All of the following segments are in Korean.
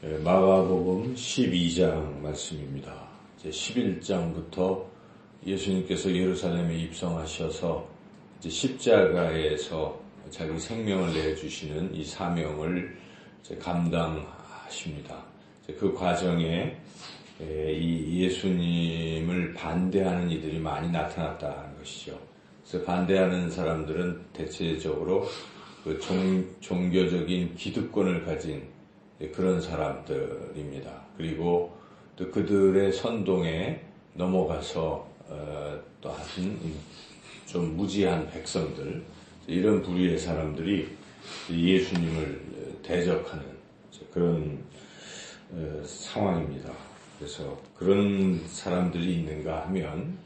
마가복음 12장 말씀입니다. 11장부터 예수님께서 예루살렘에 입성하셔서 이제 십자가에서 자기 생명을 내주시는 이 사명을 감당하십니다. 그 과정에 이 예수님을 반대하는 이들이 많이 나타났다는 것이죠. 그래서 반대하는 사람들은 대체적으로 그 종교적인 기득권을 가진 그런 사람들입니다. 그리고 또 그들의 선동에 넘어가서 또 하여튼 좀 무지한 백성들, 이런 부류의 사람들이 예수님을 대적하는 그런 상황입니다. 그래서 그런 사람들이 있는가 하면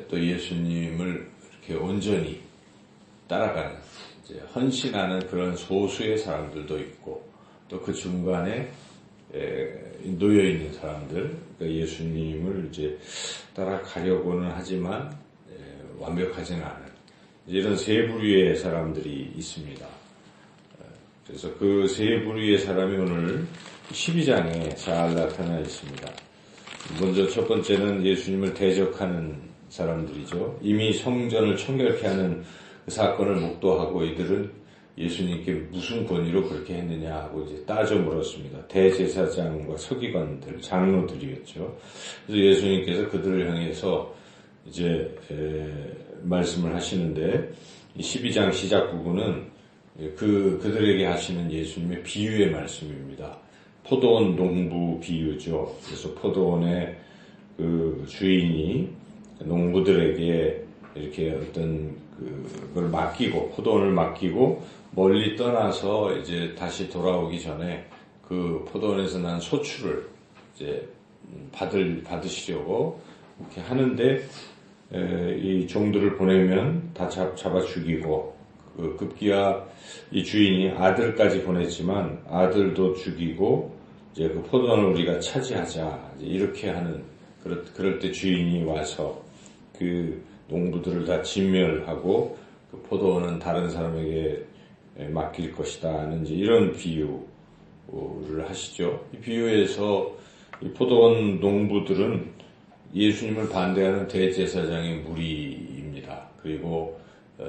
또 예수님을 이렇게 온전히 따라가는, 헌신하는 그런 소수의 사람들도 있고, 또 그 중간에 놓여 있는 사람들, 그러니까 예수님을 이제 따라가려고는 하지만 완벽하지는 않은 이런 세 부류의 사람들이 있습니다. 그래서 그 세 부류의 사람이 오늘 12장에 잘 나타나 있습니다. 먼저 첫 번째는 예수님을 대적하는 사람들이죠. 이미 성전을 청결케 하는 그 사건을 목도하고 이들은 예수님께 무슨 권위로 그렇게 했느냐 하고 이제 따져 물었습니다. 대제사장과 서기관들, 장로들이었죠. 그래서 예수님께서 그들을 향해서 이제 말씀을 하시는데, 12장 시작 부분은 그들에게 하시는 예수님의 비유의 말씀입니다. 포도원 농부 비유죠. 그래서 포도원의 그 주인이 농부들에게 이렇게 어떤 그걸 맡기고, 포도원을 맡기고 멀리 떠나서 이제 다시 돌아오기 전에 그 포도원에서 난 소출을 이제 받으시려고 이렇게 하는데, 이 종들을 보내면 다 잡아 죽이고, 급기야 이 주인이 아들까지 보냈지만 아들도 죽이고, 이제 그 포도원을 우리가 차지하자, 이렇게 하는, 그럴 때 주인이 와서 그 농부들을 다 진멸하고 그 포도원은 다른 사람에게 맡길 것이다는 이런 비유를 하시죠. 이 비유에서 이 포도원 농부들은 예수님을 반대하는 대제사장의 무리입니다. 그리고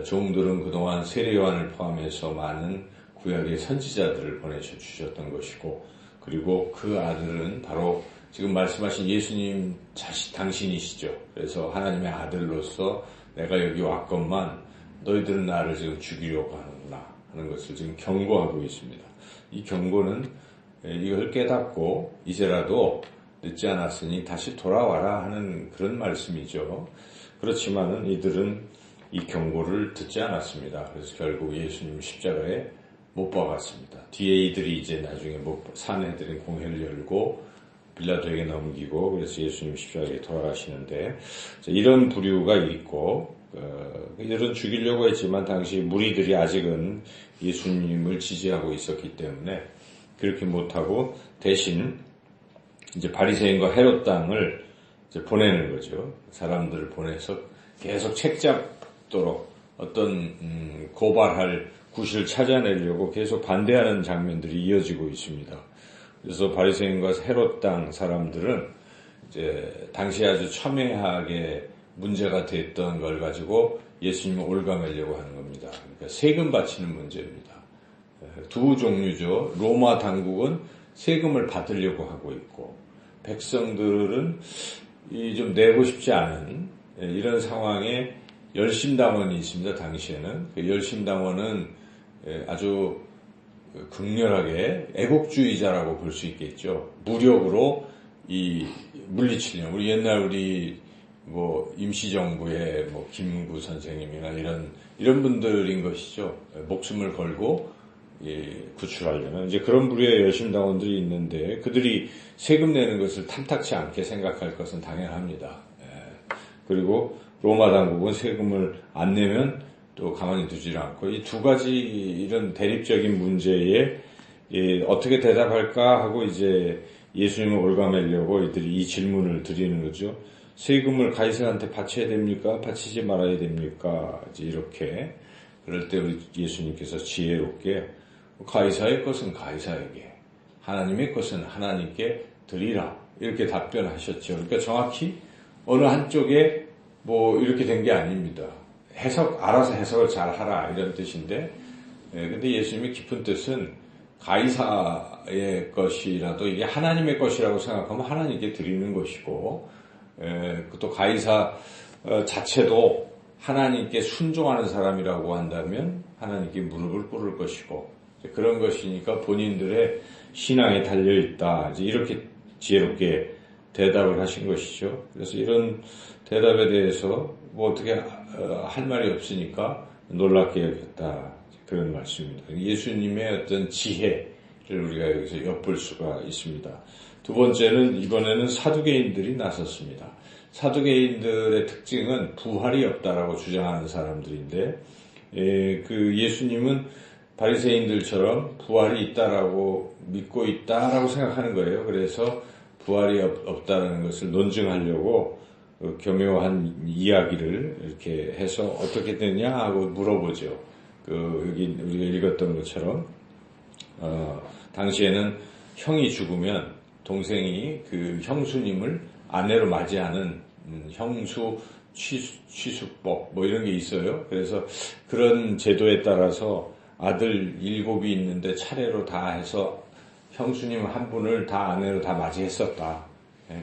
종들은 그동안 세례요한을 포함해서 많은 구약의 선지자들을 보내셔 주셨던 것이고, 그리고 그 아들은 바로 지금 말씀하신 예수님 당신이시죠. 그래서 하나님의 아들로서 내가 여기 왔건만 너희들은 나를 지금 죽이려고 하는구나 하는 것을 지금 경고하고 있습니다. 이 경고는 이걸 깨닫고 이제라도 늦지 않았으니 다시 돌아와라 하는 그런 말씀이죠. 그렇지만은 이들은 이 경고를 듣지 않았습니다. 그래서 결국 예수님 십자가에 못 박았습니다. 뒤에 이들이 이제 나중에 사내들인 공회를 열고 빌라도에게 넘기고, 그래서 예수님 십자가에 돌아가시는데, 이런 부류가 있고, 이들은 죽이려고 했지만 당시 무리들이 아직은 예수님을 지지하고 있었기 때문에 그렇게 못하고 대신 이제 바리새인과 헤롯 당을 이제 보내는 거죠. 사람들을 보내서 계속 책잡도록 어떤 고발할 구실을 찾아내려고 계속 반대하는 장면들이 이어지고 있습니다. 그래서 바리새인과 헤롯 당 사람들은 이제 당시 아주 첨예하게 문제가 됐던 걸 가지고 예수님을 올가매려고 하는 겁니다. 그러니까 세금 바치는 문제입니다. 두 종류죠. 로마 당국은 세금을 받으려고 하고 있고, 백성들은 좀 내고 싶지 않은 이런 상황에 열심당원이 있습니다. 당시에는 그 열심당원은 아주 극렬하게 애국주의자라고 볼 수 있겠죠. 무력으로 물리치려고. 우리 임시정부의 김구 선생님이나 이런 분들인 것이죠. 목숨을 걸고 구출하려면 이제 그런 부류의 열심당원들이 있는데, 그들이 세금 내는 것을 탐탁치 않게 생각할 것은 당연합니다. 그리고 로마 당국은 세금을 안 내면 또 가만히 두질 않고, 이 두 가지 이런 대립적인 문제에 어떻게 대답할까 하고 이제 예수님을 올가매려고 이들이 이 질문을 드리는 거죠. 세금을 가이사한테 바쳐야 됩니까? 바치지 말아야 됩니까? 이제 이렇게. 그럴 때 우리 예수님께서 지혜롭게 가이사의 것은 가이사에게, 하나님의 것은 하나님께 드리라. 이렇게 답변하셨죠. 그러니까 정확히 어느 한쪽에 뭐 이렇게 된 게 아닙니다. 알아서 해석을 잘 하라. 이런 뜻인데, 근데 예수님의 깊은 뜻은 가이사의 것이라도 이게 하나님의 것이라고 생각하면 하나님께 드리는 것이고, 또 가이사 자체도 하나님께 순종하는 사람이라고 한다면 하나님께 무릎을 꿇을 것이고, 그런 것이니까 본인들의 신앙에 달려있다. 이제 이렇게 지혜롭게 대답을 하신 것이죠. 그래서 이런 대답에 대해서 뭐 어떻게 할 말이 없으니까 놀랍게 여겼다. 그런 말씀입니다. 예수님의 어떤 지혜를 우리가 여기서 엿볼 수가 있습니다. 두 번째는 이번에는 사두개인들이 나섰습니다. 사두개인들의 특징은 부활이 없다라고 주장하는 사람들인데, 그 예수님은 바리새인들처럼 부활이 있다라고 믿고 있다라고 생각하는 거예요. 그래서 부활이 없다라는 것을 논증하려고 교묘한 이야기를 이렇게 해서 어떻게 되냐 하고 물어보죠. 여기 우리가 읽었던 것처럼 당시에는 형이 죽으면 동생이 그 형수님을 아내로 맞이하는 형수 취수법 뭐 이런 게 있어요. 그래서 그런 제도에 따라서 아들 7이 있는데 차례로 다 해서 형수님 한 분을 다 아내로 다 맞이했었다.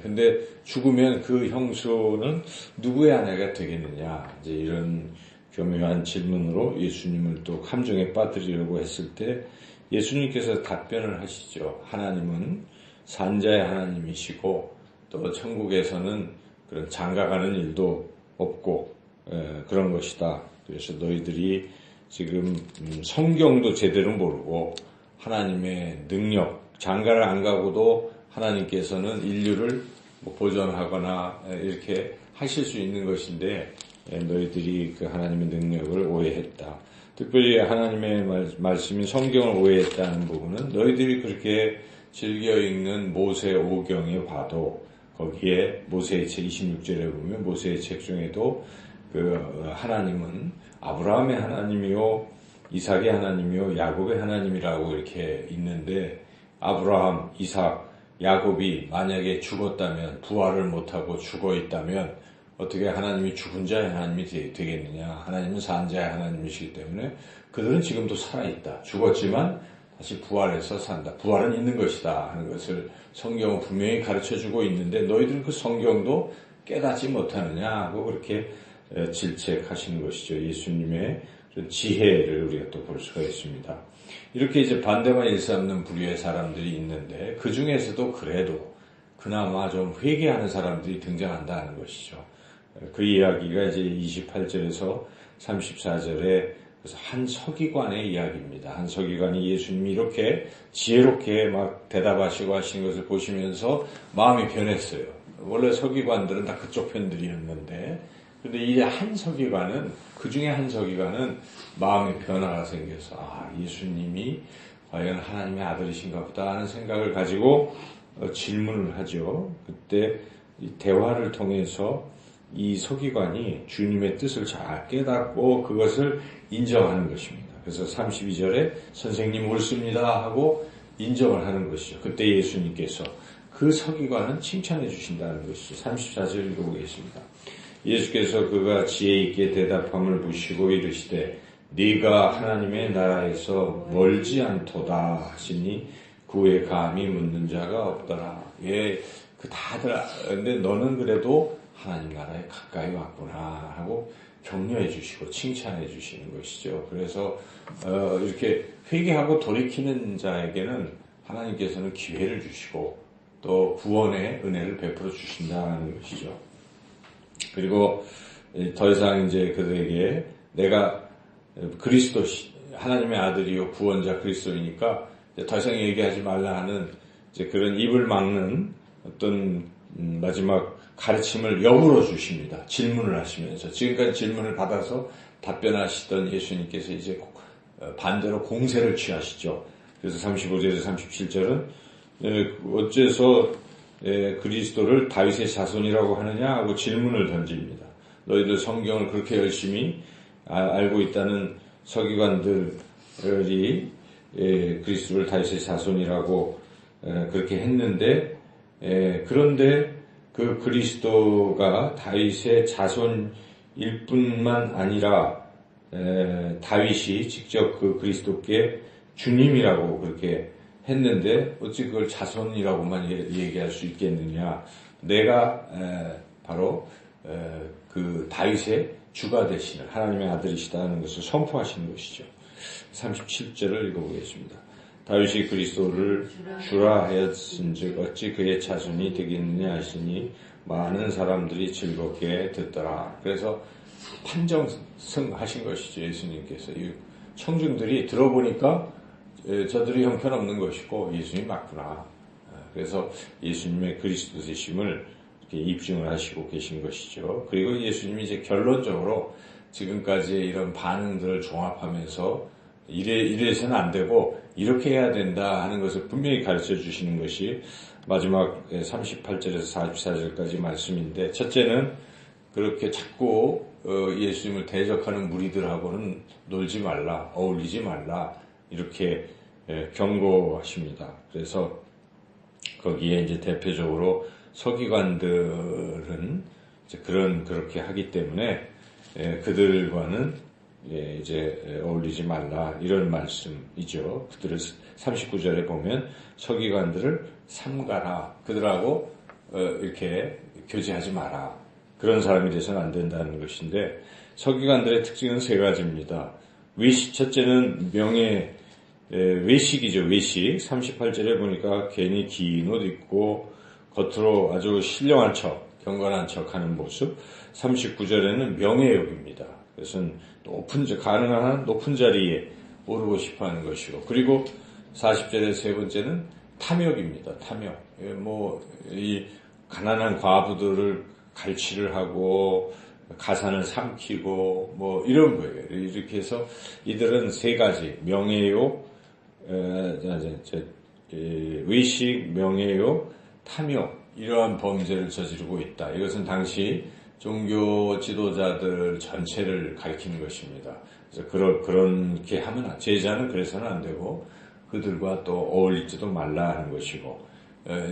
근데 죽으면 그 형수는 누구의 아내가 되겠느냐. 이제 이런 교묘한 질문으로 예수님을 또 함정에 빠뜨리려고 했을 때 예수님께서 답변을 하시죠. 하나님은 산자의 하나님이시고 또 천국에서는 그런 장가가는 일도 없고 그런 것이다. 그래서 너희들이 지금 성경도 제대로 모르고 하나님의 능력, 장가를 안 가고도 하나님께서는 인류를 보존하거나 이렇게 하실 수 있는 것인데 너희들이 그 하나님의 능력을 오해했다. 특별히 하나님의 말씀인 성경을 오해했다는 부분은 너희들이 그렇게 즐겨 읽는 모세 5경에 봐도 거기에 모세의 책 26절에 보면 모세의 책 중에도 그 하나님은 아브라함의 하나님이요 이삭의 하나님이요 야곱의 하나님이라고 이렇게 있는데 아브라함, 이삭, 야곱이 만약에 죽었다면 부활을 못하고 죽어 있다면 어떻게 하나님이 죽은 자의 하나님이 되겠느냐. 하나님은 산 자의 하나님이시기 때문에 그들은 지금도 살아있다. 죽었지만 다시 부활해서 산다. 부활은 있는 것이다 하는 것을 성경은 분명히 가르쳐주고 있는데 너희들은 그 성경도 깨닫지 못하느냐 하고 그렇게 질책하시는 것이죠. 예수님의 지혜를 우리가 또 볼 수가 있습니다. 이렇게 이제 반대만 일삼는 부류의 사람들이 있는데 그 중에서도 그래도 그나마 좀 회개하는 사람들이 등장한다는 것이죠. 그 이야기가 이제 28절에서 34절에 그래서 한 서기관의 이야기입니다. 한 서기관이 예수님이 이렇게 지혜롭게 막 대답하시고 하신 것을 보시면서 마음이 변했어요. 원래 서기관들은 다 그쪽 편들이었는데 근데 이제 한 서기관은 그 중에 한 서기관은 마음의 변화가 생겨서 예수님이 과연 하나님의 아들이신가 보다 하는 생각을 가지고 질문을 하죠. 그때 이 대화를 통해서 이 서기관이 주님의 뜻을 잘 깨닫고 그것을 인정하는 것입니다. 그래서 32절에 선생님 옳습니다 하고 인정을 하는 것이죠. 그때 예수님께서 그 서기관은 칭찬해 주신다는 것이죠. 34절 읽어보겠습니다. 예수께서 그가 지혜 있게 대답함을 보시고 이르시되 네가 하나님의 나라에서 멀지 않도다 하시니 그 후에 감히 묻는 자가 없더라. 다들 근데 너는 그래도 하나님 나라에 가까이 왔구나 하고 격려해 주시고 칭찬해 주시는 것이죠. 그래서 이렇게 회개하고 돌이키는 자에게는 하나님께서는 기회를 주시고 또 구원의 은혜를 베풀어 주신다는 것이죠. 그리고 더 이상 이제 그들에게 내가 그리스도 하나님의 아들이요 구원자 그리스도이니까 더 이상 얘기하지 말라 하는 이제 그런 입을 막는 어떤 마지막 가르침을 역으로 주십니다. 질문을 하시면서 지금까지 질문을 받아서 답변하시던 예수님께서 이제 반대로 공세를 취하시죠. 그래서 35절에서 37절은 어째서 그리스도를 다윗의 자손이라고 하느냐 하고 질문을 던집니다. 너희들 성경을 그렇게 열심히 알고 있다는 서기관들이 그리스도를 다윗의 자손이라고 그렇게 했는데 그런데 그 그리스도가 다윗의 자손일 뿐만 아니라 다윗이 직접 그 그리스도께 주님이라고 그렇게 했는데 어찌 그걸 자손이라고만 얘기할 수 있겠느냐. 내가 바로 그 다윗의 주가 되시는 하나님의 아들이시다 하는 것을 선포하시는 것이죠. 37절을 읽어보겠습니다. 다윗이 그리스도를 주라 하였은즉 어찌 그의 자손이 되겠느냐 하시니 많은 사람들이 즐겁게 듣더라. 그래서 판정승하신 것이죠. 예수님께서. 이 청중들이 들어보니까 저들이 형편없는 것이고 예수님이 맞구나. 그래서 예수님의 그리스도 되심을 이렇게 입증을 하시고 계신 것이죠. 그리고 예수님이 이제 결론적으로 지금까지의 이런 반응들을 종합하면서 이래서는 안 되고 이렇게 해야 된다 하는 것을 분명히 가르쳐 주시는 것이 마지막 38절에서 44절까지 말씀인데, 첫째는 그렇게 자꾸 예수님을 대적하는 무리들하고는 놀지 말라, 어울리지 말라 이렇게 경고하십니다. 그래서 거기에 이제 대표적으로 서기관들은 이제 그렇게 하기 때문에 그들과는 이제 어울리지 말라 이런 말씀이죠. 그들을 39절에 보면 서기관들을 삼가라, 그들하고 이렇게 교제하지 마라, 그런 사람이 돼서는 안 된다는 것인데, 서기관들의 특징은 세 가지입니다. 첫째는 외식이죠. 외식. 38절에 보니까 괜히 긴 옷 입고 겉으로 아주 신령한 척, 경건한 척 하는 모습. 39절에는 명예욕입니다. 그것은 가능한 높은 자리에 오르고 싶어 하는 것이고, 그리고 40절의 세 번째는 탐욕입니다. 탐욕. 이 가난한 과부들을 갈취를 하고 가산을 삼키고 이런 거예요. 이렇게 해서 이들은 세 가지, 명예욕, 외식, 명예욕, 탐욕, 이러한 범죄를 저지르고 있다. 이것은 당시 종교 지도자들 전체를 가리키는 것입니다. 그래서 그렇게 하면, 제자는 그래서는 안 되고 그들과 또 어울리지도 말라 하는 것이고,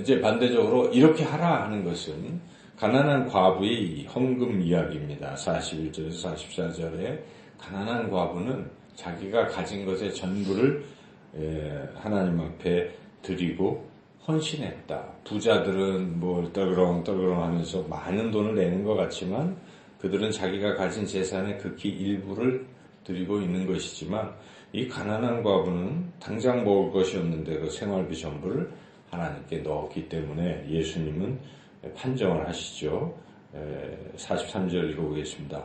이제 반대적으로 이렇게 하라 하는 것은 가난한 과부의 헌금 이야기입니다. 41절에서 44절에 가난한 과부는 자기가 가진 것의 전부를 하나님 앞에 드리고 헌신했다. 부자들은 떨그렁 하면서 많은 돈을 내는 것 같지만 그들은 자기가 가진 재산의 극히 일부를 드리고 있는 것이지만, 이 가난한 과부는 당장 먹을 것이 없는데 그 생활비 전부를 하나님께 넣었기 때문에 예수님은 판정을 하시죠. 43절 읽어보겠습니다.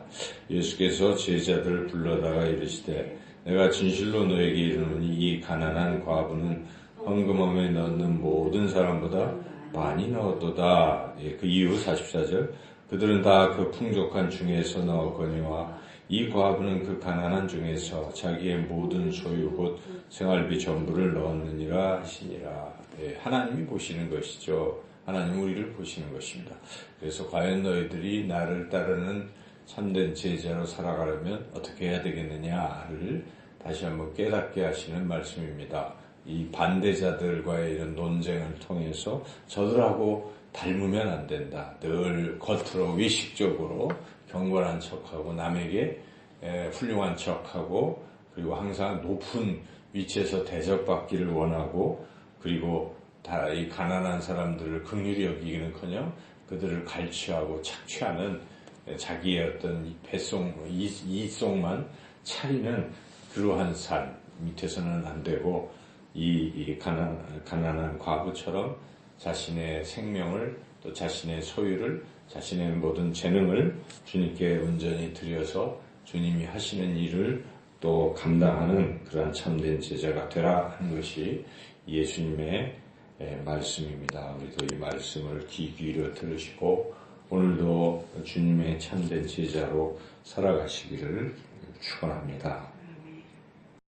예수께서 제자들을 불러다가 이르시되 내가 진실로 너에게 이르노니 이 가난한 과부는 헌금함에 넣는 모든 사람보다 많이 넣었도다. 그 이후 44절 그들은 다 그 풍족한 중에서 넣었거니와 이 과부는 그 가난한 중에서 자기의 모든 소유 곧 생활비 전부를 넣었느니라 하시니라. 하나님이 보시는 것이죠. 하나님 우리를 보시는 것입니다. 그래서 과연 너희들이 나를 따르는 참된 제자로 살아가려면 어떻게 해야 되겠느냐를 다시 한번 깨닫게 하시는 말씀입니다. 이 반대자들과의 이런 논쟁을 통해서 저들하고 닮으면 안 된다. 늘 겉으로 위식적으로 경건한 척하고 남에게 훌륭한 척하고, 그리고 항상 높은 위치에서 대접받기를 원하고, 그리고 다 이 가난한 사람들을 긍휼히 여기기는커녕 그들을 갈취하고 착취하는 자기의 어떤 이속만 차리는 그러한 삶 밑에서는 안 되고, 이 가난한 과부처럼 자신의 생명을, 또 자신의 소유를, 자신의 모든 재능을 주님께 온전히 드려서 주님이 하시는 일을 또 감당하는 그런 참된 제자가 되라 하는 것이 예수님의 말씀입니다. 우리도 이 말씀을 귀 기울여 들으시고 오늘도 주님의 참된 제자로 살아가시기를 축원합니다.